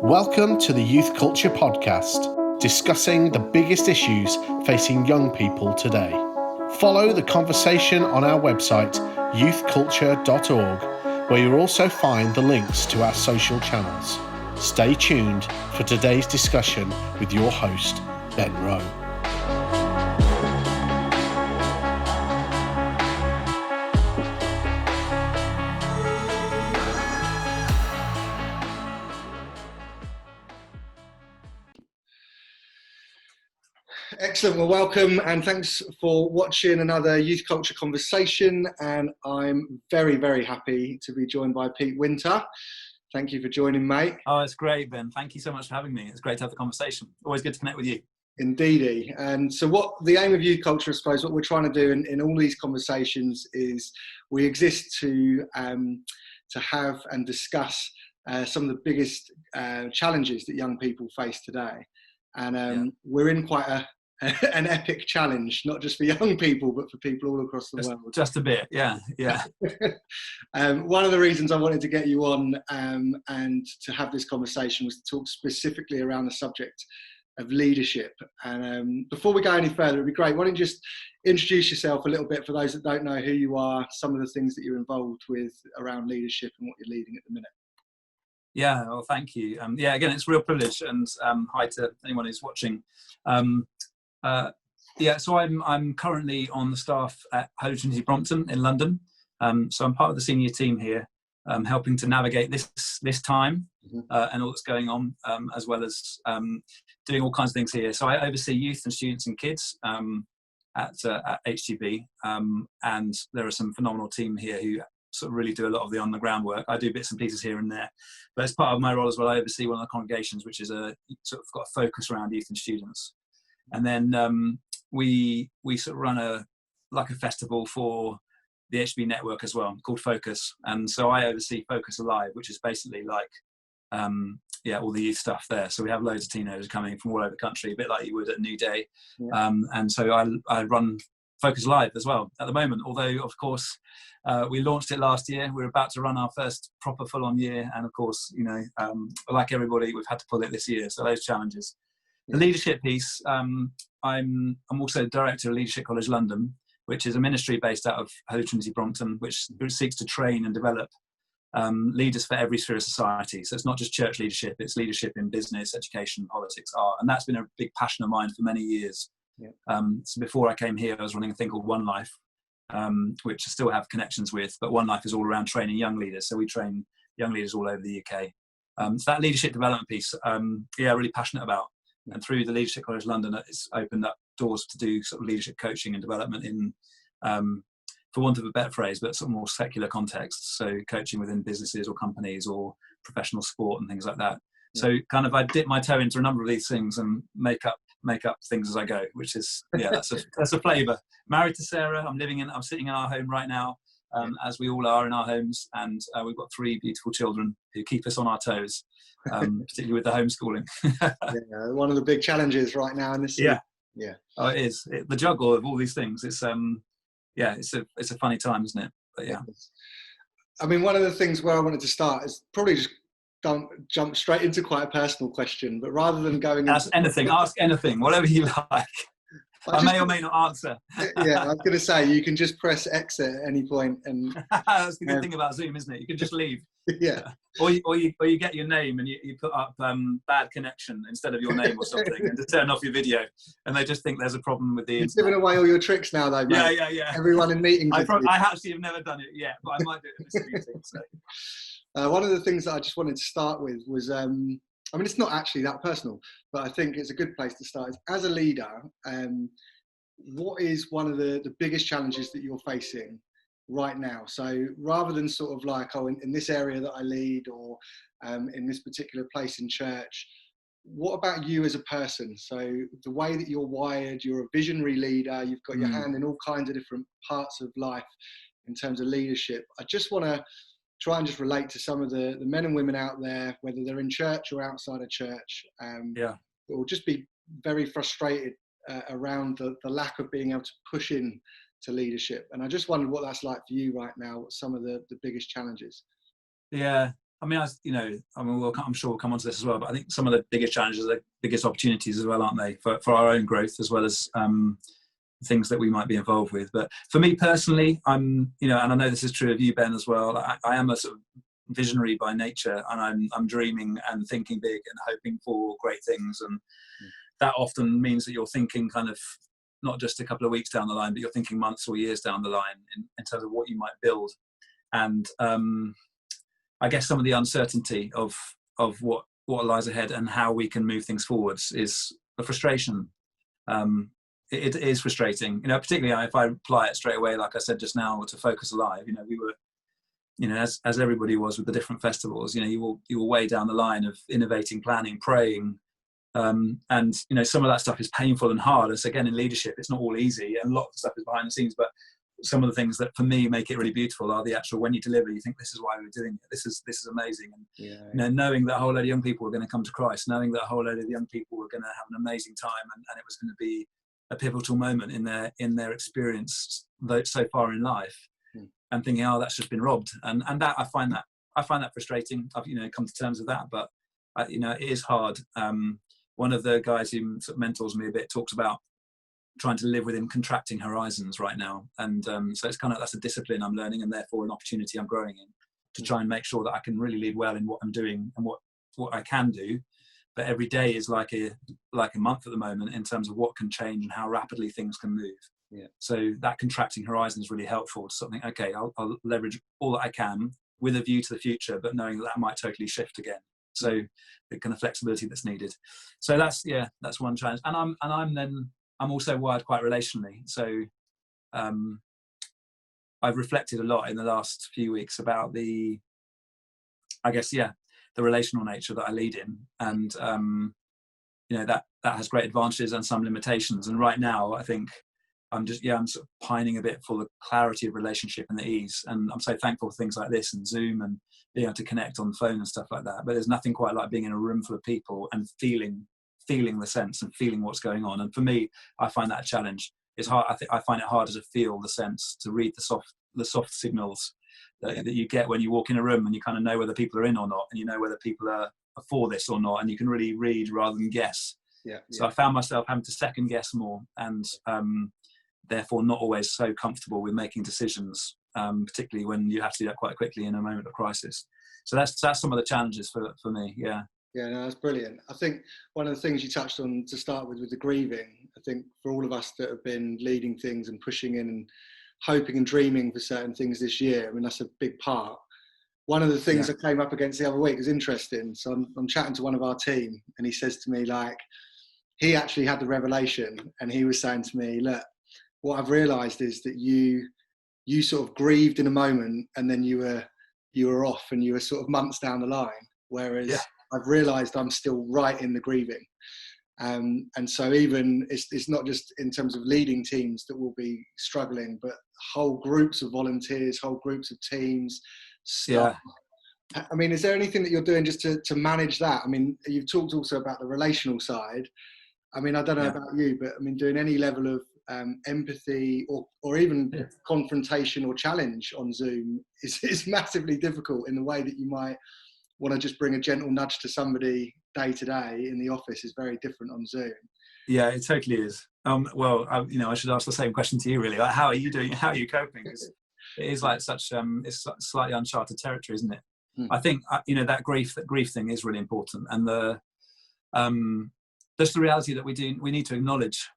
Welcome to the Youth Culture Podcast, discussing the biggest issues facing young people today. Follow the conversation on our website, youthculture.org, where you'll also find the links to our social channels. Stay tuned for today's discussion with your host, Ben Rowe. Excellent. Well, welcome and thanks for watching another Youth Culture Conversation. And I'm very, very happy to be joined by Pete Winter. Thank you for joining, mate. Oh, it's great, Ben. Thank you so much for having me. It's great to have the conversation. Always good to connect with you. Indeedy. And so what the aim of Youth Culture, I suppose, what we're trying to do in all these conversations is we exist to have and discuss some of the biggest challenges that young people face today. And we're in quite an epic challenge, not just for young people, but for people all across the world. Just a bit, yeah. One of the reasons I wanted to get you on and to have this conversation was to talk specifically around the subject of leadership. And before we go any further, it'd be great. Why don't you just introduce yourself a little bit for those that don't know who you are, some of the things that you're involved with around leadership and what you're leading at the minute. Yeah, well, thank you. Again, it's a real privilege, and hi to anyone who's watching. So I'm currently on the staff at Holy Trinity Brompton in London. So I'm part of the senior team here, helping to navigate this time and all that's going on, as well as doing all kinds of things here. So I oversee youth and students and kids at HTB, and there are some phenomenal team here who sort of really do a lot of the on-the-ground work. I do bits and pieces here and there, but as part of my role as well, I oversee one of the congregations, which is a sort of got a focus around youth and students. And then we sort of run a festival for the HB network as well, called Focus. And so I oversee Focus Alive, which is basically like all the youth stuff there. So we have loads of teenagers coming from all over the country, a bit like you would at New Day. And so I run Focus Live as well at the moment, although of course we launched it last year. We're about to run our first proper full-on year, and of course, like everybody, we've had to pull it this year, so those challenges. The leadership piece, I'm also director of Leadership College London, which is a ministry based out of Holy Trinity Brompton, which seeks to train and develop leaders for every sphere of society. So it's not just church leadership, it's leadership in business, education, politics, art, and that's been a big passion of mine for many years. So before I came here, I was running a thing called One Life, which I still have connections with, but One Life is all around training young leaders. So we train young leaders all over the UK. So that leadership development piece, really passionate about. And through the Leadership College London, it's opened up doors to do sort of leadership coaching and development in, for want of a better phrase, but sort of more secular contexts. So coaching within businesses or companies or professional sport and things like that. So kind of I dip my toe into a number of these things and make up things as I go, which is that's a flavour. Married to Sarah, I'm sitting in our home right now, as we all are in our homes, and we've got 3 beautiful children who keep us on our toes, particularly with the homeschooling. One of the big challenges right now in this. Oh, it is the juggle of all these things. It's it's a funny time, isn't it? But I mean, one of the things where I wanted to start is probably just don't jump straight into quite a personal question, but rather than going ask anything, whatever you like. I may or may not answer. I was going to say, you can just press exit at any point, and that's the good thing about Zoom, isn't it? You can just leave. Or you get your name and you put up bad connection instead of your name or something, and to turn off your video, and they just think there's a problem with the internet. You're giving away all your tricks now, though, mate. Yeah. Everyone in meetings. I actually have never done it yet, but I might do it in this meeting. So. One of the things that I just wanted to start with was, it's not actually that personal, but I think it's a good place to start. As a leader, what is one of the biggest challenges that you're facing right now? So rather than sort of like, in this area that I lead, or in this particular place in church, what about you as a person? So the way that you're wired, you're a visionary leader, you've got your hand in all kinds of different parts of life in terms of leadership. I just want to try and just relate to some of the men and women out there, whether they're in church or outside of church, or just be very frustrated around the lack of being able to push in to leadership. And I just wondered what that's like for you right now, what some of the biggest challenges. Yeah, I mean, I'm sure we'll come on to this as well, but I think some of the biggest challenges are the biggest opportunities as well, aren't they, for our own growth as well as things that we might be involved with. But for me personally, I'm, and I know this is true of you, Ben, as well. I am a sort of visionary by nature, and I'm dreaming and thinking big and hoping for great things, and that often means that you're thinking kind of not just a couple of weeks down the line, but you're thinking months or years down the line in terms of what you might build. And I guess some of the uncertainty of what lies ahead and how we can move things forwards is a frustration. It is frustrating, particularly if I apply it straight away, like I said just now, to Focus Alive. We were, as everybody was with the different festivals, you were way down the line of innovating, planning, praying, and some of that stuff is painful and hard. It's, again, in leadership, it's not all easy, and a lot of stuff is behind the scenes, but some of the things that for me make it really beautiful are the actual, when you deliver, you think, this is why we're doing it, this is amazing. And knowing that a whole load of young people were going to come to Christ, knowing that a whole load of young people were going to have an amazing time, and it was going to be a pivotal moment in their experience so far in life, and thinking, oh, that's just been robbed, and that I find that frustrating. I've come to terms with that, but it is hard. One of the guys who sort of mentors me a bit talks about trying to live within contracting horizons right now, and so it's kind of, that's a discipline I'm learning, and therefore an opportunity I'm growing in, to try and make sure that I can really lead well in what I'm doing and what I can do. But every day is like a month at the moment in terms of what can change and how rapidly things can move. So that contracting horizon is really helpful to something. Okay, I'll leverage all that I can with a view to the future, but knowing that might totally shift again. So the kind of flexibility that's needed. So that's one challenge. And I'm also wired quite relationally. So I've reflected a lot in the last few weeks about the relational nature that I lead in, and that has great advantages and some limitations. And right now, I think I'm sort of pining a bit for the clarity of relationship and the ease. And I'm so thankful for things like this and Zoom and being able to connect on the phone and stuff like that. But there's nothing quite like being in a room full of people and feeling the sense and feeling what's going on. And for me, I find that a challenge. It's hard. I find it harder to feel the sense, to read the soft signals that you get when you walk in a room, and you kind of know whether people are in or not, and you know whether people are for this or not, and you can really read rather than guess. So I found myself having to second guess more, and therefore not always so comfortable with making decisions, particularly when you have to do that quite quickly in a moment of crisis. So that's some of the challenges for me. Yeah, no, that's brilliant. I think one of the things you touched on to start with the grieving, I think for all of us that have been leading things and pushing in and hoping and dreaming for certain things this year, I mean, that's a big part. One of the things I came up against the other week was interesting. So I'm chatting to one of our team, and he says to me, like, he actually had the revelation, and he was saying to me, look, what I've realised is that you sort of grieved in a moment, and then you were off, and you were sort of months down the line, whereas I've realised I'm still right in the grieving. And so even it's not just in terms of leading teams that will be struggling, but whole groups of volunteers, whole groups of teams, staff. I mean, is there anything that you're doing just to manage that? I mean, you've talked also about the relational side. I mean, I don't know about you, but I mean, doing any level of empathy or even confrontation or challenge on Zoom is massively difficult in the way that you might want to just bring a gentle nudge to somebody day to day in the office is very different on Zoom. Yeah, it totally is. Well, I should ask the same question to you, really. Like, how are you doing? How are you coping? Because it is like such, it's slightly uncharted territory, isn't it? I think, that grief thing is really important. And just the reality that we need to acknowledge,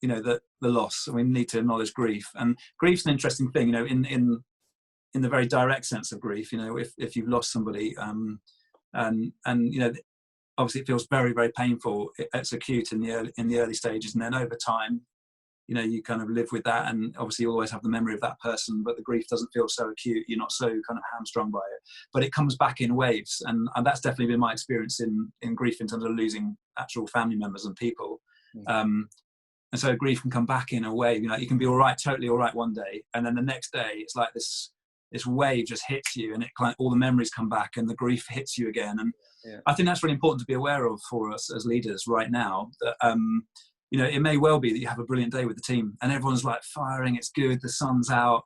the loss, and we need to acknowledge grief. And grief's an interesting thing, in the very direct sense of grief, if you've lost somebody, and obviously it feels very, very painful. It's acute in the early stages, and then over time, you kind of live with that, and obviously you always have the memory of that person, but the grief doesn't feel so acute. You're not so kind of hamstrung by it, but it comes back in waves, and that's definitely been my experience in grief in terms of losing actual family members and people. And so grief can come back in a wave. You can be totally all right one day, and then the next day it's like this wave just hits you, and all the memories come back, and the grief hits you again. And I think that's really important to be aware of for us as leaders right now, that it may well be that you have a brilliant day with the team and everyone's like firing, it's good, the sun's out,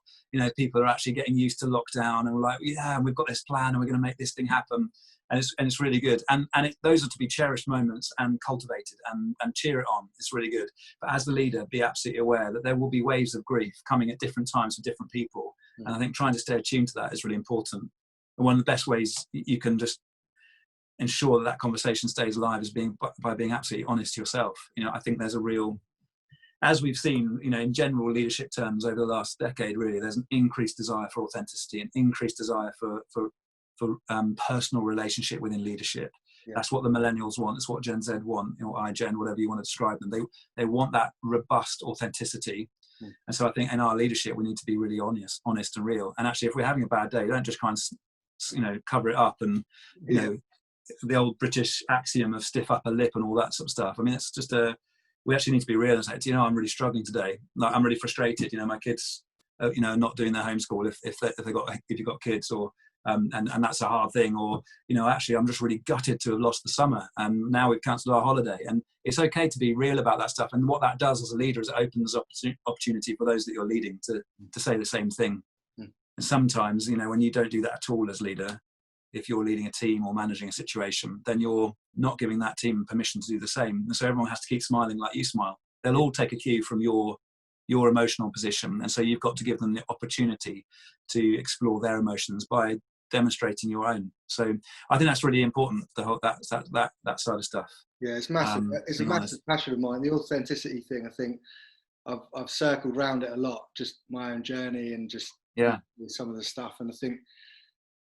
people are actually getting used to lockdown, and we're like, yeah, we've got this plan and we're going to make this thing happen. And it's really good. And those are to be cherished moments and cultivated and cheer it on. It's really good. But as the leader, be absolutely aware that there will be waves of grief coming at different times for different people. And I think trying to stay attuned to that is really important. And one of the best ways you can just ensure that conversation stays alive is by being absolutely honest to yourself. I think there's a real, as we've seen, in general leadership terms over the last decade, really, there's an increased desire for authenticity, an increased desire for personal relationship within leadership. Yeah. That's what the millennials want. It's what Gen Z want, or iGen, whatever you want to describe them. They want that robust authenticity. And so I think in our leadership, we need to be really honest and real. And actually, if we're having a bad day, don't just try and cover it up and the old British axiom of stiff upper lip and all that sort of stuff. I mean, it's just we actually need to be real and say, I'm really struggling today. Like, I'm really frustrated. My kids, not doing their homeschool if you've got kids, or and that's a hard thing. Or actually, I'm just really gutted to have lost the summer, and now we've cancelled our holiday. And it's okay to be real about that stuff. And what that does as a leader is it opens opportunity for those that you're leading to say the same thing. And sometimes, when you don't do that at all as leader, if you're leading a team or managing a situation, then you're not giving that team permission to do the same. And so everyone has to keep smiling like you smile. They'll all take a cue from your emotional position. And so you've got to give them the opportunity to explore their emotions by demonstrating your own. So I think that's really important, the whole that side of stuff. Yeah, it's massive. It's a massive passion of mine. The authenticity thing, I think I've circled around it a lot, just my own journey and just with some of the stuff. And I think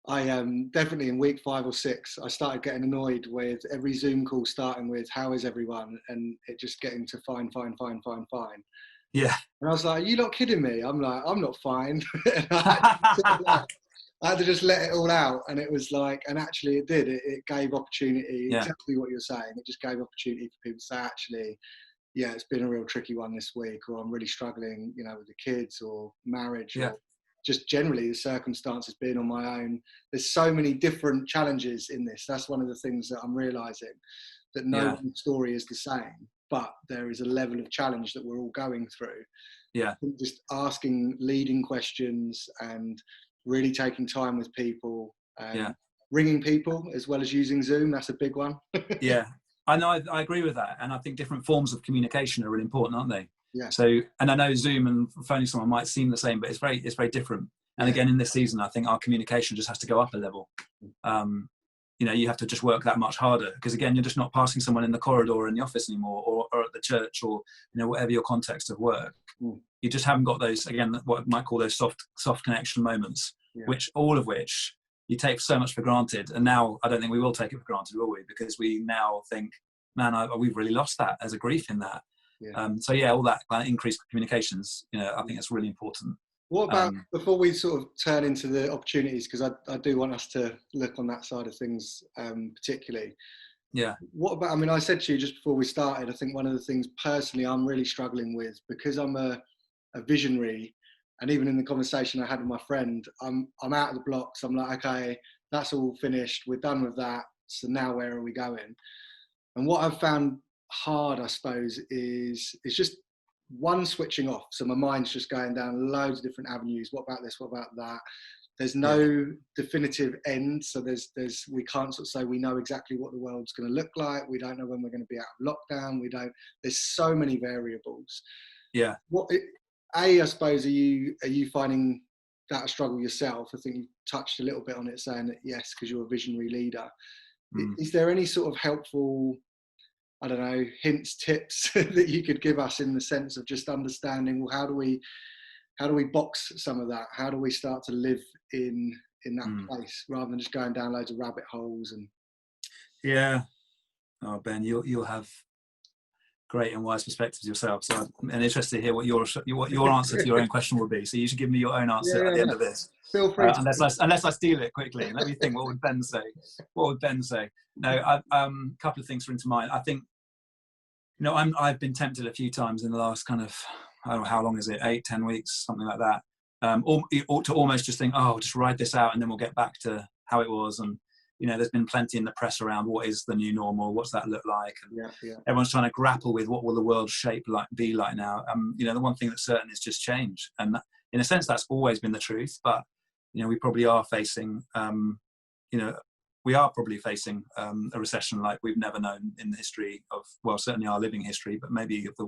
I definitely in week 5 or 6, I started getting annoyed with every Zoom call starting with "How is everyone?" and it just getting to fine. Yeah. And I was like, "Are you not kidding me?" I'm like, "I'm not fine." I had to just let it all out, and it was like, and actually it did. It gave opportunity. Exactly what you're saying. It just gave opportunity for people to say, actually, yeah, it's been a real tricky one this week, or I'm really struggling, with the kids or marriage, or just generally the circumstances being on my own. There's so many different challenges in this. That's one of the things that I'm realizing, that no one's story is the same, but there is a level of challenge that we're all going through. Yeah. Just asking leading questions and really taking time with people, ringing people as well as using Zoom. That's a big one. Yeah, I know. I agree with that. And I think different forms of communication are really important, aren't they? Yeah. So, and I know Zoom and phoning someone might seem the same, but it's very different. And again, in this season, I think our communication just has to go up a level. You have to just work that much harder, because again, you're just not passing someone in the corridor or in the office anymore, or at the church, or whatever your context of work. You just haven't got those, again, what I might call those soft connection moments, which you take so much for granted. And now I don't think we will take it for granted, will we? Because we now think, man, we've really lost that. There's a grief in that. All that kind of increased communications, I think it's really important. What about, before we sort of turn into the opportunities, because I do want us to look on that side of things particularly. Yeah. What about, I mean, I said to you just before we started, I think one of the things personally I'm really struggling with, because I'm a visionary, and even in the conversation I had with my friend, I'm out of the blocks. I'm like, okay, that's all finished. We're done with that. So now where are we going? And what I've found hard, I suppose, is just one, switching off. So my mind's just going down loads of different avenues. What about this? What about that? There's no definitive end. So we can't sort of say we know exactly what the world's going to look like. We don't know when we're going to be out of lockdown. There's so many variables. Yeah. I suppose, are you finding that a struggle yourself? I think you touched a little bit on it, saying that yes, because you're a visionary leader. Is there any sort of helpful, I don't know, hints, tips that you could give us in the sense of just understanding, well, how do we box some of that? How do we start to live in that place rather than just going down loads of rabbit holes? And Ben, you'll have great and wise perspectives yourself. So I'm interested to hear what your answer to your own question will be. So you should give me your own answer at the end of this. Feel free. Unless I steal it quickly. Let me think. What would Ben say? No, a couple of things spring to mind. I think, I've been tempted a few times in the last kind of, I don't know, how long is it? 8-10 weeks, something like that. Or to almost just think, just ride this out and then we'll get back to how it was. And there's been plenty in the press around what is the new normal, what's that look like? And everyone's trying to grapple with what will the world be like now. The one thing that's certain is just change, and in a sense, that's always been the truth. But we probably are facing, a recession like we've never known in the history of, well, certainly our living history, but maybe of the,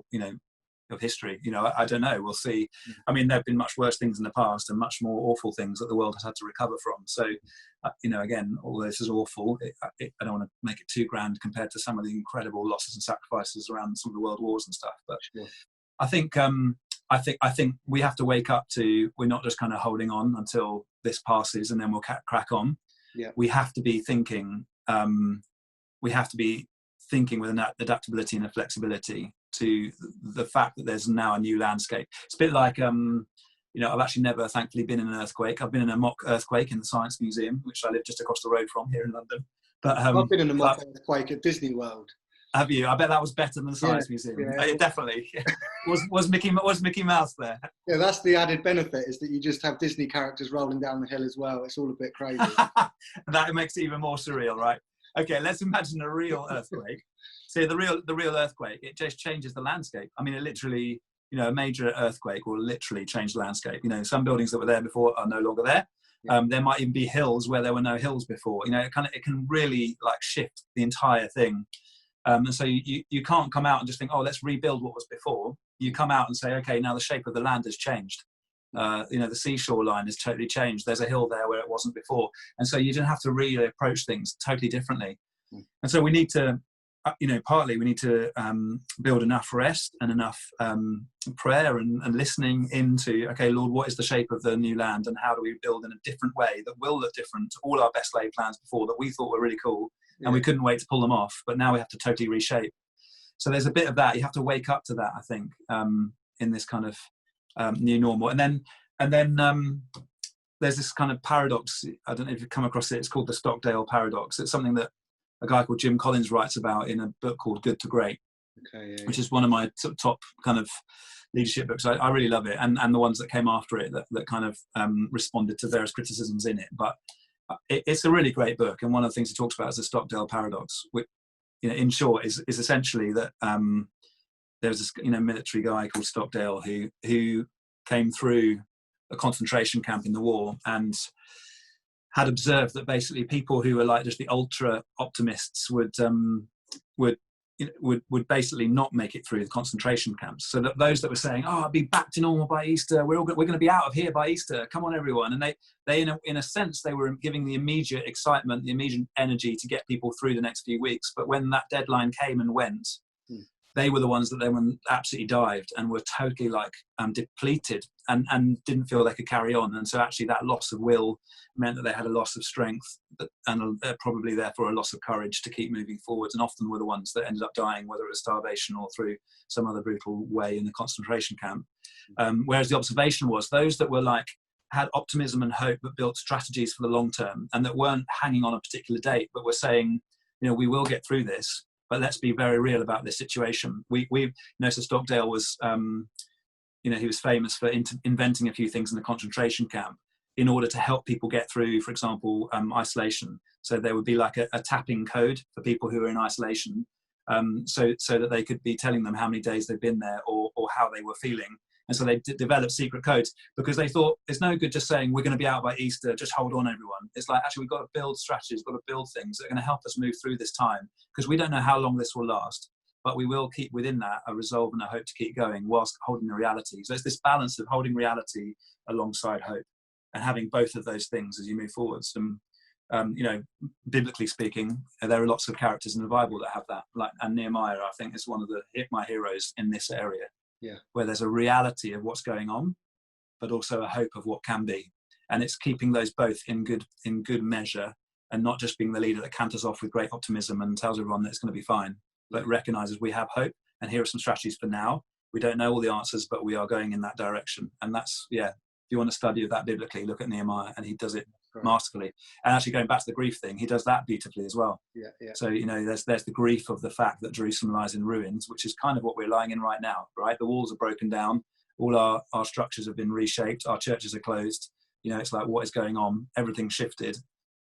of history. I don't know. We'll see. I mean, there have been much worse things in the past and much more awful things that the world has had to recover from. So, again, all this is awful. I don't want to make it too grand compared to some of the incredible losses and sacrifices around some of the world wars and stuff. But sure. I think we have to wake up to, we're not just kind of holding on until this passes and then we'll crack on. Yeah. We have to be thinking. We have to be thinking with an adaptability and a flexibility to the fact that there's now a new landscape. It's a bit like, I've actually never, thankfully, been in an earthquake. I've been in a mock earthquake in the Science Museum, which I live just across the road from here in London. But I've been in a mock earthquake at Disney World. Have you? I bet that was better than the Science Museum. Yeah. Definitely. was Mickey Mouse there? Yeah, that's the added benefit, is that you just have Disney characters rolling down the hill as well. It's all a bit crazy. That makes it even more surreal, right? Okay, let's imagine a real earthquake. So the real earthquake, it just changes the landscape. I mean, it literally, a major earthquake will literally change the landscape. Some buildings that were there before are no longer there. Yeah. There might even be hills where there were no hills before. It can really shift the entire thing. And so you can't come out and just think, oh, let's rebuild what was before. You come out and say, okay, now the shape of the land has changed. The seashore line has totally changed. There's a hill there where it wasn't before. And so you don't have to really approach things totally differently. And so we need to, partly we need to build enough rest and enough prayer and listening into, okay, Lord, what is the shape of the new land and how do we build in a different way that will look different to all our best laid plans before that we thought were really cool and we couldn't wait to pull them off, but now we have to totally reshape. So there's a bit of that. You have to wake up to that, I think, in this kind of new normal. And then there's this kind of paradox. I don't know if you've come across it. It's called the Stockdale Paradox. It's something that a guy called Jim Collins writes about in a book called Good to Great, which is one of my top kind of leadership books. I really love it, and the ones that came after it that kind of responded to various criticisms in it. But it's a really great book, and one of the things he talks about is the Stockdale Paradox, which, in short, is essentially that there's this military guy called Stockdale who came through a concentration camp in the war and had observed that basically people who were like just the ultra optimists would basically not make it through the concentration camps. So that those that were saying, "Oh, I'll be back to normal by Easter. We're going to be out of here by Easter. Come on, everyone!" And they in a sense they were giving the immediate excitement, the immediate energy to get people through the next few weeks. But when that deadline came and went, they were the ones that then absolutely dived and were totally depleted and didn't feel they could carry on. And so actually that loss of will meant that they had a loss of strength and probably therefore a loss of courage to keep moving forwards, and often were the ones that ended up dying, whether it was starvation or through some other brutal way in the concentration camp. Whereas the observation was those that were had optimism and hope but built strategies for the long term and that weren't hanging on a particular date but were saying, we will get through this, but let's be very real about this situation. So Stockdale was, he was famous for inventing a few things in the concentration camp in order to help people get through, for example, isolation. So there would be a tapping code for people who are in isolation, so that they could be telling them how many days they've been there or how they were feeling. And so they developed secret codes because they thought it's no good just saying we're going to be out by Easter, just hold on everyone. It's actually we've got to build strategies, we've got to build things that are going to help us move through this time, because we don't know how long this will last, but we will keep within that a resolve and a hope to keep going whilst holding the reality. So it's this balance of holding reality alongside hope and having both of those things as you move forwards. And biblically speaking, there are lots of characters in the Bible that have that, and Nehemiah, I think, is one of my heroes in this area. Yeah, where there's a reality of what's going on, but also a hope of what can be, and it's keeping those both in good measure, and not just being the leader that canters off with great optimism and tells everyone that it's going to be fine, but recognizes we have hope, and here are some strategies for now. We don't know all the answers, but we are going in that direction, and that's if you want to study of that biblically, look at Nehemiah, and he does it masterfully. And actually, going back to the grief thing, he does that beautifully as well. So there's the grief of the fact that Jerusalem lies in ruins, which is kind of what we're lying in right now, right? The walls are broken down, all our structures have been reshaped, our churches are closed. It's what is going on? Everything shifted.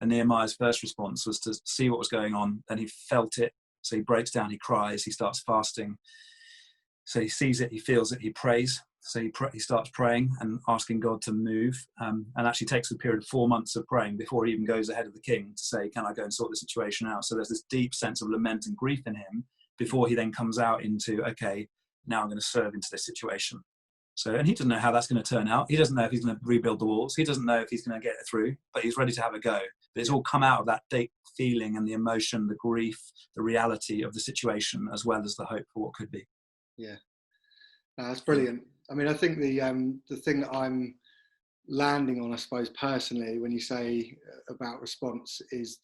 And Nehemiah's first response was to see what was going on, and he felt it. So he breaks down, he cries, he starts fasting. So he sees it, he feels it, he prays. So he starts praying and asking God to move, and actually takes a period of 4 months of praying before he even goes ahead of the king to say, can I go and sort the situation out? So there's this deep sense of lament and grief in him before he then comes out into, okay, now I'm going to serve into this situation. So, and he doesn't know how that's going to turn out. He doesn't know if he's going to rebuild the walls. He doesn't know if he's going to get it through, but he's ready to have a go. But it's all come out of that deep feeling and the emotion, the grief, the reality of the situation, as well as the hope for what could be. Yeah, that's brilliant. I mean, I think the thing that I'm landing on, I suppose, personally, when you say about response, is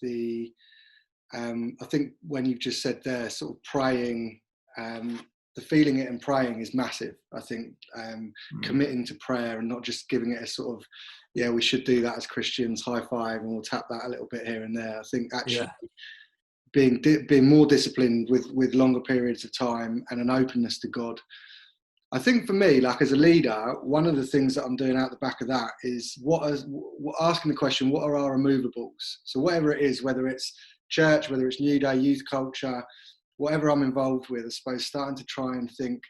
I think when you've just said there, sort of praying, the feeling it and praying is massive. I think committing to prayer and not just giving it a sort of, yeah, we should do that as Christians, high five, and we'll tap that a little bit here and there. I think actually being more disciplined with longer periods of time and an openness to God. I think for me, like as a leader, one of the things that I'm doing out the back of that is asking the question, what are our immovables? So whatever it is, whether it's church, whether it's New Day, youth culture, whatever I'm involved with, I suppose starting to try and think,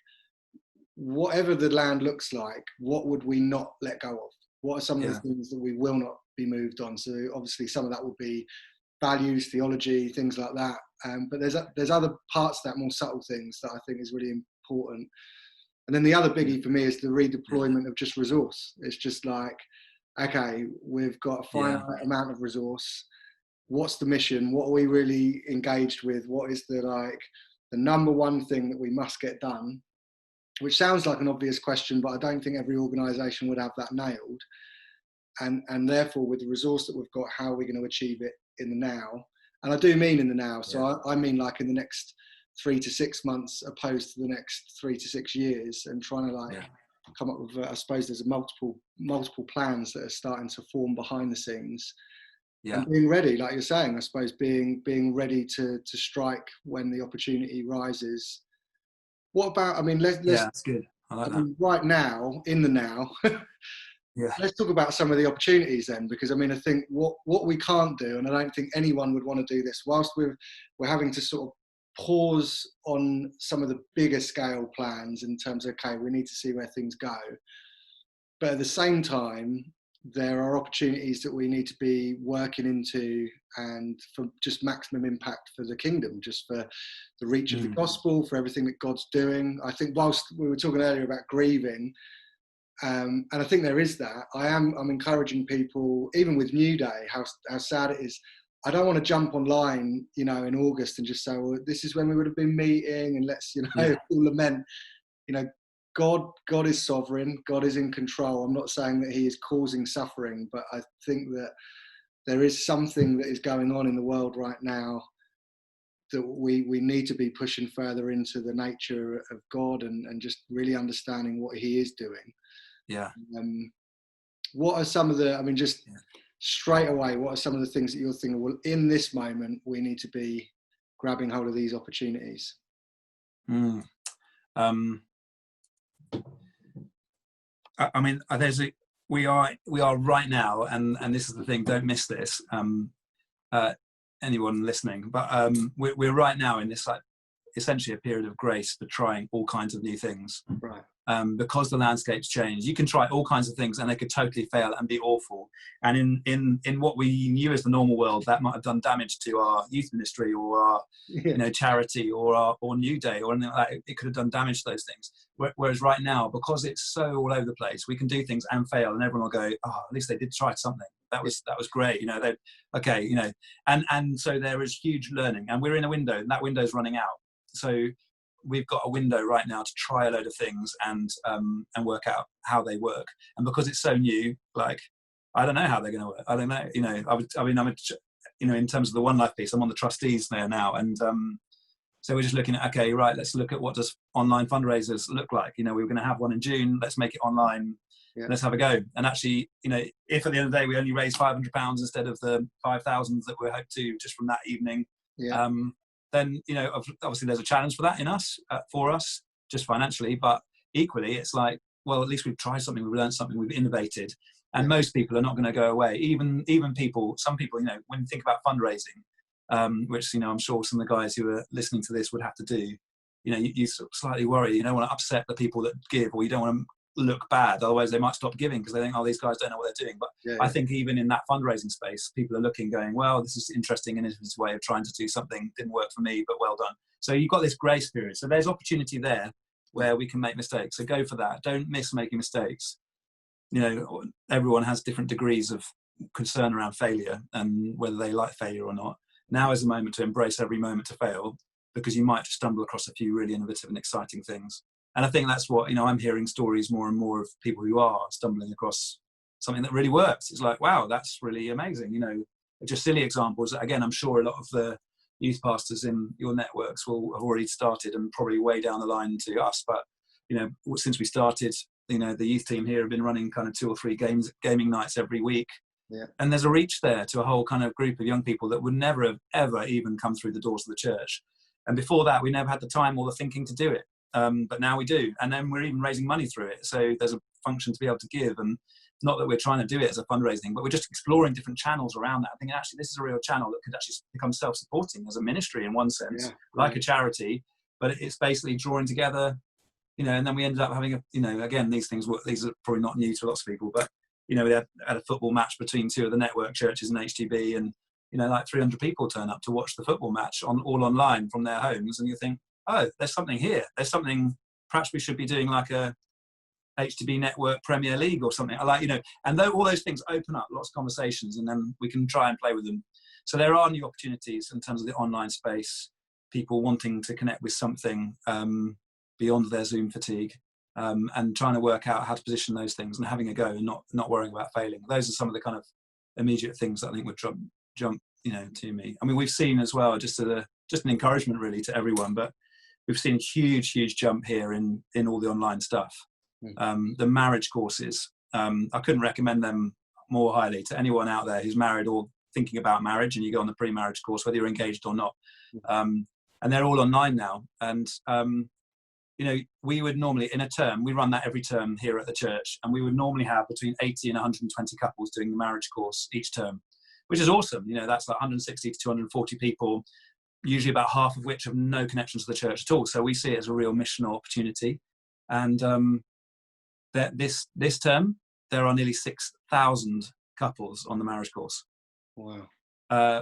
whatever the land looks like, what would we not let go of? What are some of the things that we will not be moved on? So obviously some of that will be values, theology, things like that. But there's other parts of that, more subtle things that I think is really important. And then the other biggie for me is the redeployment of just resource. It's just like, okay, we've got a finite amount of resource. What's the mission? What are we really engaged with? What is the number one thing that we must get done? Which sounds like an obvious question, but I don't think every organisation would have that nailed. And therefore, with the resource that we've got, how are we going to achieve it in the now? And I do mean in the now. So I mean like in the next 3 to 6 months, opposed to the next 3 to 6 years, and trying to come up with, I suppose there's multiple plans that are starting to form behind the scenes. And being ready, like you're saying, I suppose being ready to strike when the opportunity rises. What about, I mean, let's that's good. I like that. Right now, in the now, let's talk about some of the opportunities then, because I mean, I think what we can't do, and I don't think anyone would want to do this, whilst we're having to sort of pause on some of the bigger scale plans in terms of, okay, we need to see where things go. But at the same time, there are opportunities that we need to be working into, and for just maximum impact for the kingdom, just for the reach of the gospel, for everything that God's doing. I think whilst we were talking earlier about grieving, and I think there is that, I'm encouraging people, even with New Day, how sad it is. I don't want to jump online, in August and just say, well, this is when we would have been meeting, and let's, all lament. God is sovereign. God is in control. I'm not saying that he is causing suffering, but I think that there is something that is going on in the world right now that we need to be pushing further into the nature of God and just really understanding what he is doing. Yeah. What are some of the, straight away, what are some of the things that you're thinking, well, in this moment, we need to be grabbing hold of these opportunities? We are right now, and this is the thing, don't miss this, anyone listening, but we're right now in this essentially a period of grace for trying all kinds of new things. Right. Because the landscape's changed, you can try all kinds of things and they could totally fail and be awful. And in what we knew as the normal world, that might have done damage to our youth ministry or our charity or New Day or anything like that. It could have done damage to those things. Whereas right now, because it's so all over the place, we can do things and fail, and everyone will go, oh, at least they did try something. That was great. And so there is huge learning, and we're in a window, and that window's running out. So we've got a window right now to try a load of things and work out how they work. And because it's so new, I don't know how they're going to work. I don't know. In terms of the One Life piece, I'm on the trustees there now, and so we're just looking at, okay, right, let's look at what does online fundraisers look like. We were going to have one in June. Let's make it online. Yeah. Let's have a go. And actually, if at the end of the day we only raise £500 instead of the 5,000 that we hoped to just from that evening. Yeah. Then obviously there's a challenge for that for us just financially, but equally it's like, well, at least we've tried something, we've learned something, we've innovated, and most people are not going to go away. Even some people, when you think about fundraising, which I'm sure some of the guys who are listening to this would have to do, you sort of slightly worry. You don't want to upset the people that give, or you don't want to look bad. Otherwise they might stop giving because they think, oh, these guys don't know what they're doing. But I think even in that fundraising space, people are looking, going, well, this is interesting and it's a way of trying to do something. Didn't work for me, but well done. So you've got this grace period. So there's opportunity there where we can make mistakes. So go for that. Don't miss making mistakes. Everyone has different degrees of concern around failure and whether they like failure or not. Now is the moment to embrace every moment to fail, because you might just stumble across a few really innovative and exciting things. And I think that's what, I'm hearing stories more and more of people who are stumbling across something that really works. It's like, wow, that's really amazing. Just silly examples. Again, I'm sure a lot of the youth pastors in your networks will have already started and probably way down the line to us. But, since we started, the youth team here have been running kind of 2 or 3 gaming nights every week. Yeah. And there's a reach there to a whole kind of group of young people that would never have ever even come through the doors of the church. And before that, we never had the time or the thinking to do it. But now we do. And then we're even raising money through it. So there's a function to be able to give. And not that we're trying to do it as a fundraising, but we're just exploring different channels around that. I think actually this is a real channel that could actually become self-supporting as a ministry in one sense, like a charity. But it's basically drawing together, and then we ended up having again, these are probably not new to lots of people, but, we had a football match between 2 of the network churches in HTB, and, like 300 people turn up to watch the football match all online from their homes. And you think, oh, there's something here. There's something, perhaps we should be doing like a HTB network Premier League or something. And all those things open up lots of conversations, and then we can try and play with them. So there are new opportunities in terms of the online space, people wanting to connect with something beyond their Zoom fatigue, and trying to work out how to position those things and having a go and not worrying about failing. Those are some of the kind of immediate things that I think would jump to me. I mean, we've seen as well, just an encouragement really to everyone, but we've seen a huge jump here in all the online stuff. The marriage courses, I couldn't recommend them more highly to anyone out there who's married or thinking about marriage, and you go on the pre-marriage course, whether you're engaged or not. And they're all online now. And, we would normally, in a term, we run that every term here at the church, and we would normally have between 80 and 120 couples doing the marriage course each term, which is awesome. That's like 160 to 240 people, usually about half of which have no connection to the church at all. So we see it as a real missional opportunity. And that this term, there are nearly 6,000 couples on the marriage course. Wow.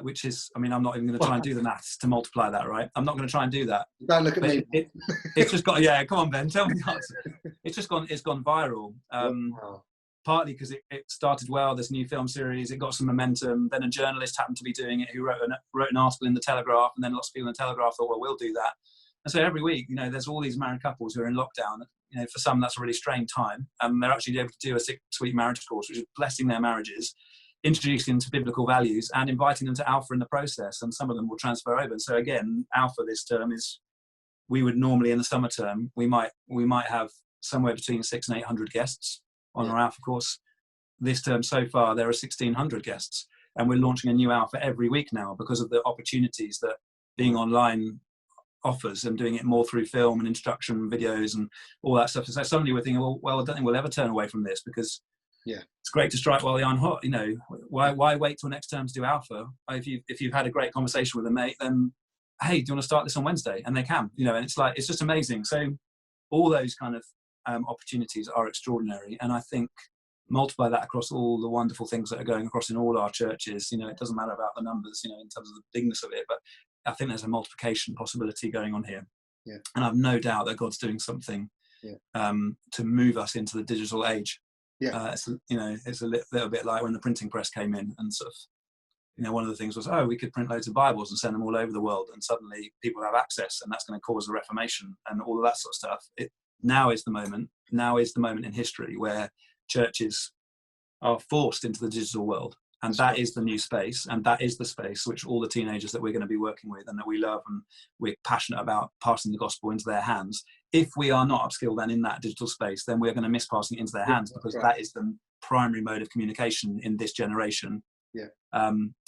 Which is, I'm not even going to try and do the maths to multiply that, right? I'm not going to try and do that. Don't look at me. It's just got, come on, Ben, tell me the answer. It's gone viral. Wow. Partly because it started well, this new film series, it got some momentum. Then a journalist happened to be doing it who wrote an article in the Telegraph, and then lots of people in the Telegraph thought, well, we'll do that. And so every week, there's all these married couples who are in lockdown. For some, that's a really strange time. They're actually able to do a 6-week marriage course, which is blessing their marriages, introducing them to biblical values, and inviting them to Alpha in the process. And some of them will transfer over. So again, Alpha this term is, we would normally in the summer term, we might have somewhere between 600 and 800 guests on our Alpha course. This term so far, there are 1,600 guests. And we're launching a new Alpha every week now because of the opportunities that being online offers, and doing it more through film and instruction videos and all that stuff. So suddenly we're thinking, well, I don't think we'll ever turn away from this, because it's great to strike while the iron hot. Why wait till next term to do Alpha? If you've had a great conversation with a mate, then hey, do you want to start this on Wednesday? And they can, and it's just amazing. So all those kind of opportunities are extraordinary, and I think multiply that across all the wonderful things that are going across in all our churches. It doesn't matter about the numbers, in terms of the bigness of it, but I think there's a multiplication possibility going on here. Yeah. And I've no doubt that God's doing something to move us into the digital age. Yeah. It's a little bit like when the printing press came in, and sort of, one of the things was, we could print loads of Bibles and send them all over the world, and suddenly people have access, and that's going to cause a Reformation and all of that sort of stuff. Now is the moment in history where churches are forced into the digital world. And that is the new space, and that is the space which all the teenagers that we're going to be working with and that we love and we're passionate about passing the gospel into their hands. If we are not upskilled then in that digital space, then we're going to miss passing it into their hands, because that is the primary mode of communication in this generation. Yeah.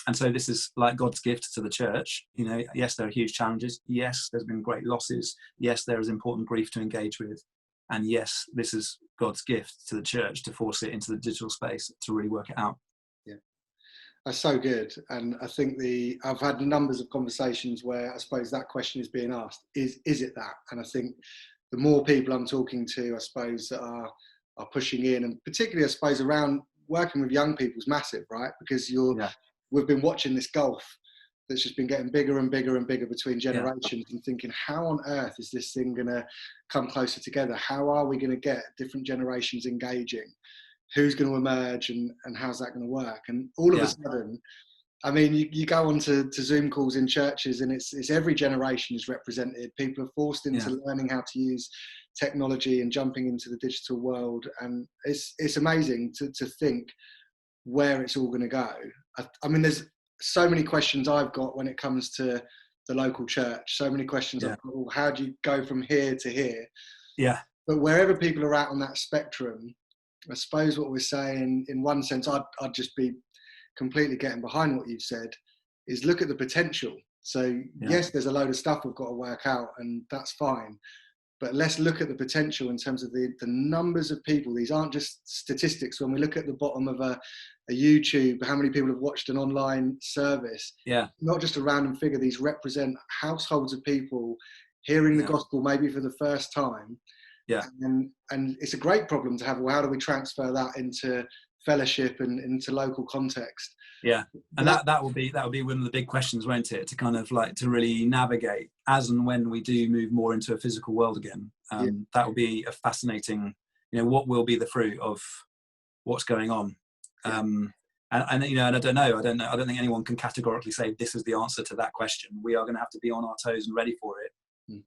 And so this is like God's gift to the church. Yes, there are huge challenges. Yes, there's been great losses. Yes, there is important grief to engage with. And yes, this is God's gift to the church to force it into the digital space to really work it out. That's so good. And I think I've had numbers of conversations where I suppose that question is being asked, is it that? And I think the more people I'm talking to, I suppose, that are are pushing in, and particularly I suppose around working with young people is massive, right? Because we've been watching this gulf that's just been getting bigger and bigger and bigger between generations, and thinking, how on earth is this thing going to come closer together? How are we going to get different generations engaging? Who's going to emerge, and how's that going to work? And all of a sudden, I mean, you go on to Zoom calls in churches, and it's every generation is represented. People are forced into learning how to use technology and jumping into the digital world, and it's amazing to think where it's all going to go. I mean, there's so many questions I've got when it comes to the local church. So many questions I've got. Well, how do you go from here to here? Yeah. But wherever people are at on that spectrum, I suppose what we're saying, in one sense, I'd just be completely getting behind what you've said, is look at the potential. So yes, there's a load of stuff we've got to work out, and that's fine. But let's look at the potential in terms of the numbers of people. These aren't just statistics. When we look at the bottom of a YouTube, how many people have watched an online service? Not just a random figure. These represent households of people hearing the gospel maybe for the first time. And it's a great problem to have. Well, how do we transfer that into fellowship and into local context? And that will be one of the big questions, won't it, to kind of like to really navigate as and when we do move more into a physical world again. That will be a fascinating, what will be the fruit of what's going on. And I don't know, I don't think anyone can categorically say this is the answer to that question. We are going to have to be on our toes and ready for it.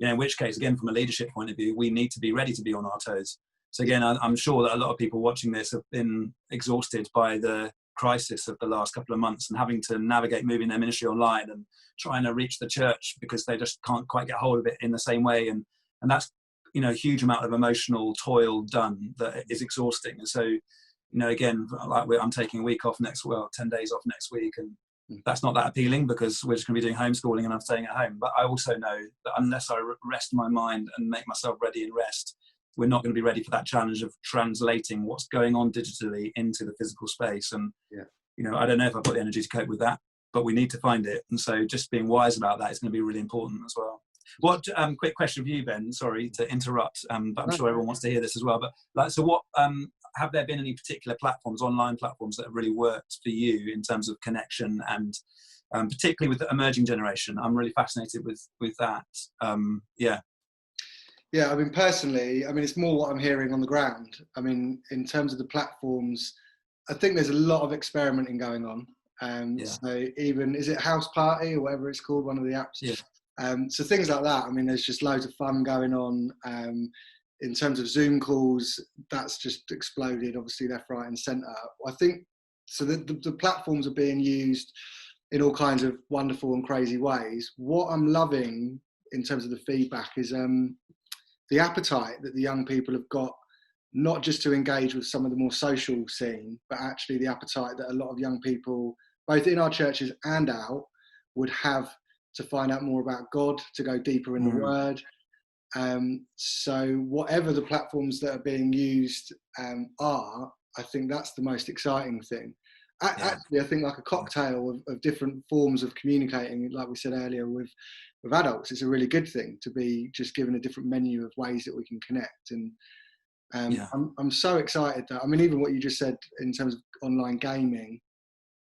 In which case, again, from a leadership point of view, we need to be ready to be on our toes. So again, I'm sure that a lot of people watching this have been exhausted by the crisis of the last couple of months and having to navigate moving their ministry online and trying to reach the church because they just can't quite get hold of it in the same way. And that's, a huge amount of emotional toil done that is exhausting. And so, again, like I'm taking a week off 10 days off next week. And that's not that appealing because we're just going to be doing homeschooling and I'm staying at home. But I also know that unless I rest my mind and make myself ready and rest, we're not going to be ready for that challenge of translating what's going on digitally into the physical space. And, I don't know if I've got the energy to cope with that, but we need to find it. And so just being wise about that is going to be really important as well. What, quick question for you, Ben, sorry to interrupt, but I'm sure everyone wants to hear this as well. But so what, have there been any particular platforms, online platforms, that have really worked for you in terms of connection and particularly with the emerging generation? I'm really fascinated with that. Yeah, I mean, personally, it's more what I'm hearing on the ground. I mean, in terms of the platforms, I think there's a lot of experimenting going on. So even, is it House Party or whatever it's called, one of the apps? So things like that. I mean, there's just loads of fun going on. In terms of Zoom calls, that's just exploded, obviously, left, right and centre. I think, so the platforms are being used in all kinds of wonderful and crazy ways. What I'm loving in terms of the feedback is the appetite that the young people have got, not just to engage with some of the more social scene, but actually the appetite that a lot of young people, both in our churches and out, would have to find out more about God, to go deeper in the Word. So whatever the platforms that are being used are, I think that's the most exciting thing. Actually, I think like a cocktail of different forms of communicating, like we said earlier, with adults, it's a really good thing to be just given a different menu of ways that we can connect. And I'm so excited that, even what you just said in terms of online gaming,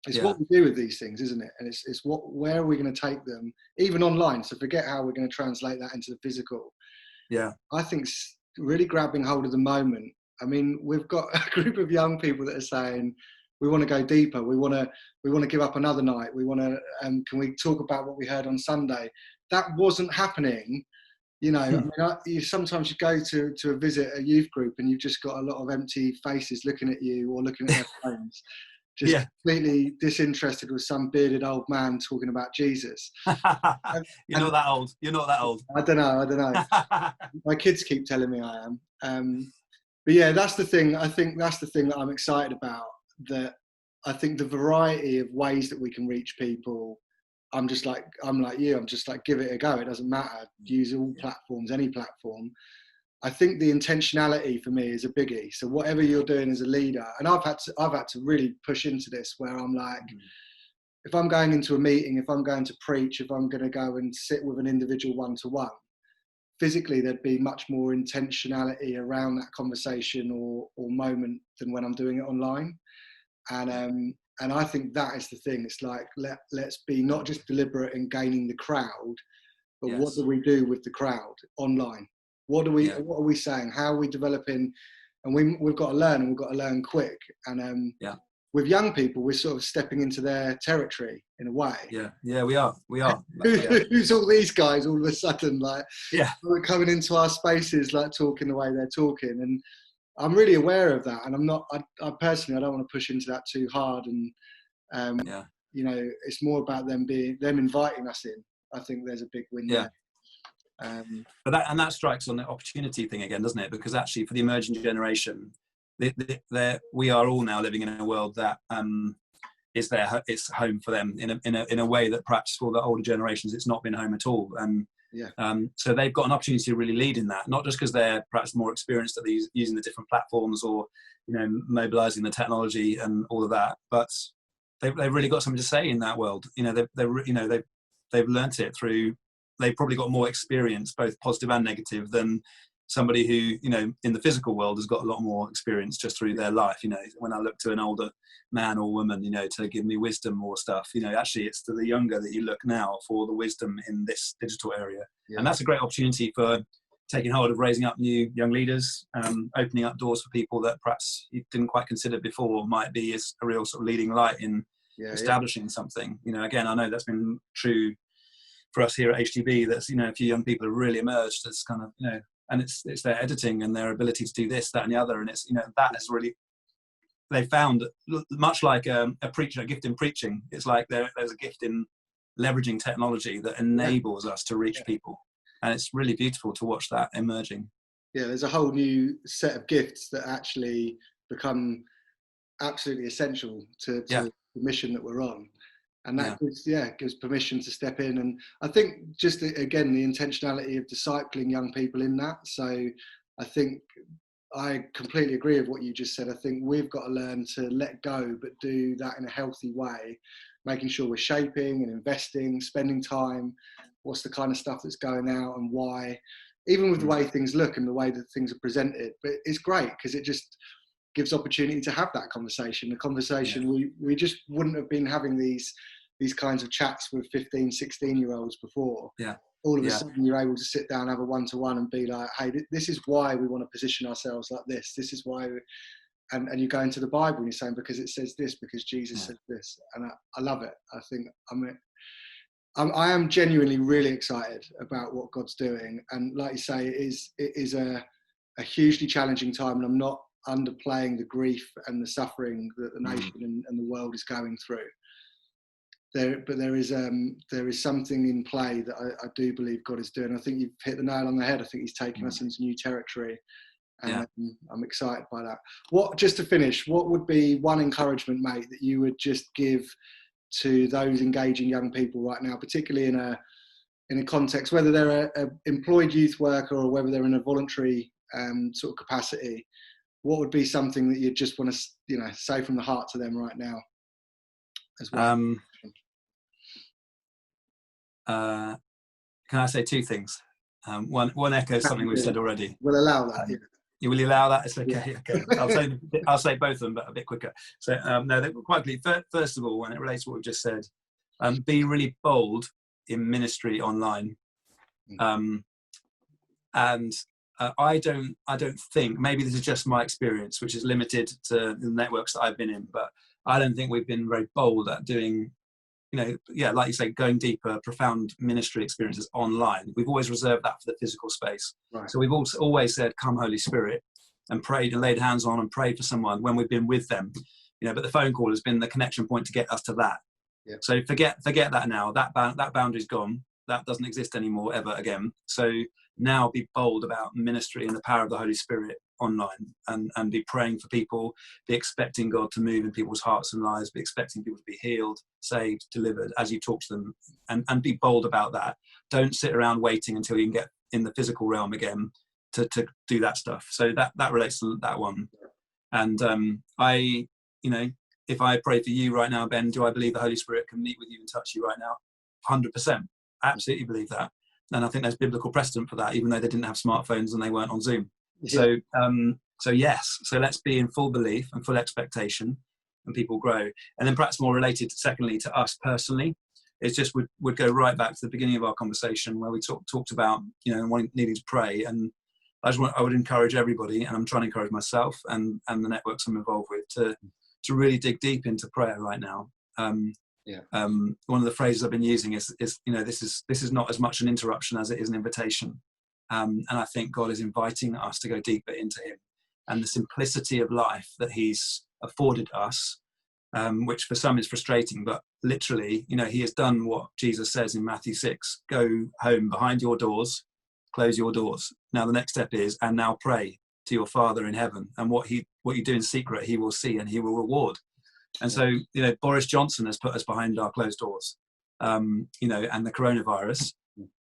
it's what we do with these things, isn't it? And it's where are we going to take them, even online? So forget how we're going to translate that into the physical. I think really grabbing hold of the moment. We've got a group of young people that are saying, we want to go deeper. We want to give up another night. We want to, can we talk about what we heard on Sunday? That wasn't happening. Sometimes you go to a visit a youth group and you've just got a lot of empty faces looking at you or looking at their phones, just completely disinterested with some bearded old man talking about Jesus. You're not that old. I don't know. My kids keep telling me I am. But yeah, that's the thing. I think that's the thing that I'm excited about. That I think the variety of ways that we can reach people, I'm like you, I'm just like, give it a go. It doesn't matter. Use all platforms, any platform. I think the intentionality for me is a biggie. So whatever you're doing as a leader, and I've had to really push into this where I'm like, if I'm going into a meeting, if I'm going to preach, if I'm going to go and sit with an individual one-to-one, physically there'd be much more intentionality around that conversation or moment than when I'm doing it online. And I think that is the thing. It's like, let's be not just deliberate in gaining the crowd, but Yes. what do we do with the crowd online? What are we saying? How are we developing? And we've got to learn, and we've got to learn quick. And with young people, we're sort of stepping into their territory in a way. Yeah, we are. Who's all these guys all of a sudden, like, we're coming into our spaces, like talking the way they're talking, and I'm really aware of that. And I'm not. I personally, I don't want to push into that too hard. And you know, it's more about them inviting us in. I think there's a big win there. But that strikes on the opportunity thing again, doesn't it? Because actually, for the emerging generation, we are all now living in a world that it's home for them in a way that perhaps for the older generations it's not been home at all. So they've got an opportunity to really lead in that, not just because they're perhaps more experienced at using the different platforms or, you know, mobilizing the technology and all of that, but they've really got something to say in that world. You know, they've learnt it through. They've probably got more experience, both positive and negative, than somebody who, you know, in the physical world has got a lot more experience just through their life. You know, when I look to an older man or woman, you know, to give me wisdom or stuff, you know, actually it's to the younger that you look now for the wisdom in this digital area. And that's a great opportunity for taking hold of raising up new young leaders, opening up doors for people that perhaps you didn't quite consider before might be as a real sort of leading light in establishing something. You know, again, I know that's been true for us here at HTB. That's, you know, a few young people have really emerged as kind of, you know, and it's their editing and their ability to do this, that, and the other, and it's, you know, that is really, they found, much like a preacher, a gift in preaching. It's like there's a gift in leveraging technology that enables us to reach people, and it's really beautiful to watch that emerging. Yeah, there's a whole new set of gifts that actually become absolutely essential to the mission that we're on. And that gives permission to step in. And I think just, again, the intentionality of discipling young people in that. So I think I completely agree with what you just said. I think we've got to learn to let go, but do that in a healthy way, making sure we're shaping and investing, spending time, what's the kind of stuff that's going out and why, even with the way things look and the way that things are presented. But it's great because it just gives opportunity to have that conversation. The conversation we just wouldn't have been having these kinds of chats with 15, 16-year-olds before. All of a sudden you're able to sit down, have a one-to-one and be like, hey, this is why we want to position ourselves like this. This is why, and you go into the Bible and you're saying, because it says this, because Jesus said this. And I love it. I think I am genuinely really excited about what God's doing. And like you say, it is a hugely challenging time, and I'm not underplaying the grief and the suffering that the nation and the world is going through. But there is something in play that I do believe God is doing. I think you've hit the nail on the head. I think He's taking us into new territory, and I'm excited by that. Just to finish, what would be one encouragement, mate, that you would just give to those engaging young people right now, particularly in a context, whether they're an employed youth worker or whether they're in a voluntary sort of capacity? What would be something that you just want to, you know, say from the heart to them right now as well? Can I say two things? One echoes something we've said already. We'll allow that. You will allow that? It's okay. Okay. I'll say both of them, but a bit quicker. So no, they're quite clear. First of all, when it relates to what we've just said, be really bold in ministry online. And I don't think, maybe this is just my experience, which is limited to the networks that I've been in, but I don't think we've been very bold at doing, you know, like you say, going deeper, profound ministry experiences online. We've always reserved that for the physical space. Right. So we've also always said, come Holy Spirit, and prayed and laid hands on and prayed for someone when we've been with them, you know, but the phone call has been the connection point to get us to that. Yeah. So forget that now. That boundary's gone. That doesn't exist anymore ever again. So now be bold about ministry and the power of the Holy Spirit online, and be praying for people, be expecting God to move in people's hearts and lives, be expecting people to be healed, saved, delivered as you talk to them, and be bold about that. Don't sit around waiting until you can get in the physical realm again to do that stuff. So that relates to that one. And I, you know, if I pray for you right now, Ben, do I believe the Holy Spirit can meet with you and touch you right now? 100%. Absolutely believe that. I think there's biblical precedent for that, even though they didn't have smartphones and they weren't on Zoom. Yeah. So yes, so let's be in full belief and full expectation, and people grow. And then perhaps more related, secondly, to us personally, it's just would go right back to the beginning of our conversation where we talked about, needing to pray. And I would encourage everybody, and I'm trying to encourage myself and the networks I'm involved with to really dig deep into prayer right now. One of the phrases I've been using is this is not as much an interruption as it is an invitation. And I think God is inviting us to go deeper into him, and the simplicity of life that he's afforded us, which for some is frustrating, but literally, he has done what Jesus says in Matthew 6, go home behind your doors, close your doors. Now the next step is, and now pray to your Father in heaven, and what you do in secret, he will see and he will reward. And so, Boris Johnson has put us behind our closed doors, and the coronavirus,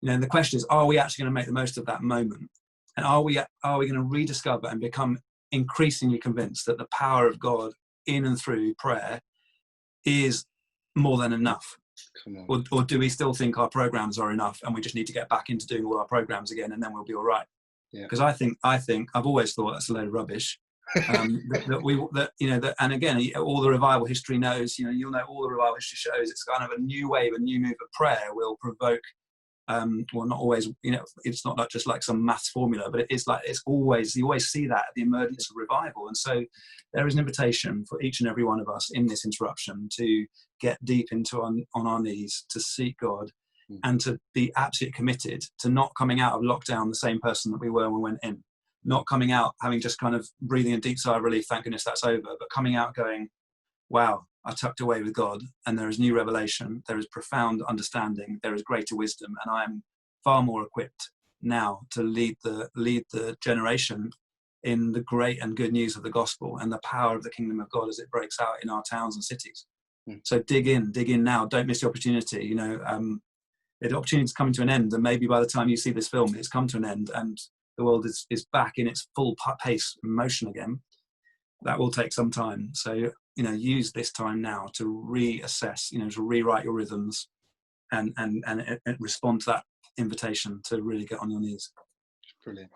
and the question is, are we actually going to make the most of that moment? And are we going to rediscover and become increasingly convinced that the power of God in and through prayer is more than enough? Or do we still think our programs are enough and we just need to get back into doing all our programs again and then we'll be all right? Because I think I've always thought that's a load of rubbish. And again, all the revival history knows, you'll know all the revival history shows it's kind of a new wave, a new move of prayer will provoke, well, not always, it's not just like some maths formula, but you always see that at the emergence of revival. And so there is an invitation for each and every one of us in this interruption to get deep into on our knees, to seek God, and to be absolutely committed to not coming out of lockdown the same person that we were when we went in. Not coming out having just kind of breathing a deep sigh of relief, thank goodness that's over, but coming out going, wow, I tucked away with God, and there is new revelation, there is profound understanding, there is greater wisdom, and I am far more equipped now to lead the generation in the great and good news of the gospel and the power of the kingdom of God as it breaks out in our towns and cities. So dig in now, don't miss the opportunity. The opportunity's coming to an end, and maybe by the time you see this film, it's come to an end, and the world is back in its full pace and motion again. That will take some time. So, use this time now to reassess, to rewrite your rhythms and respond to that invitation to really get on your knees. Brilliant.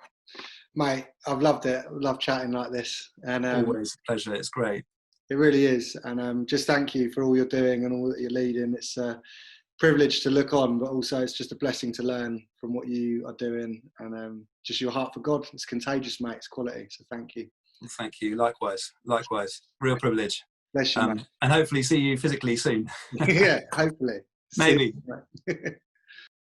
Mate, I've loved it. I've loved chatting like this. And always a pleasure. It's great. It really is. And just thank you for all you're doing and all that you're leading. It's privilege to look on, but also it's just a blessing to learn from what you are doing, and just your heart for God. It's contagious, mate. It's quality. So thank you. Thank you. Likewise. Real privilege. Bless you, mate. And hopefully see you physically soon. Yeah, hopefully. Maybe.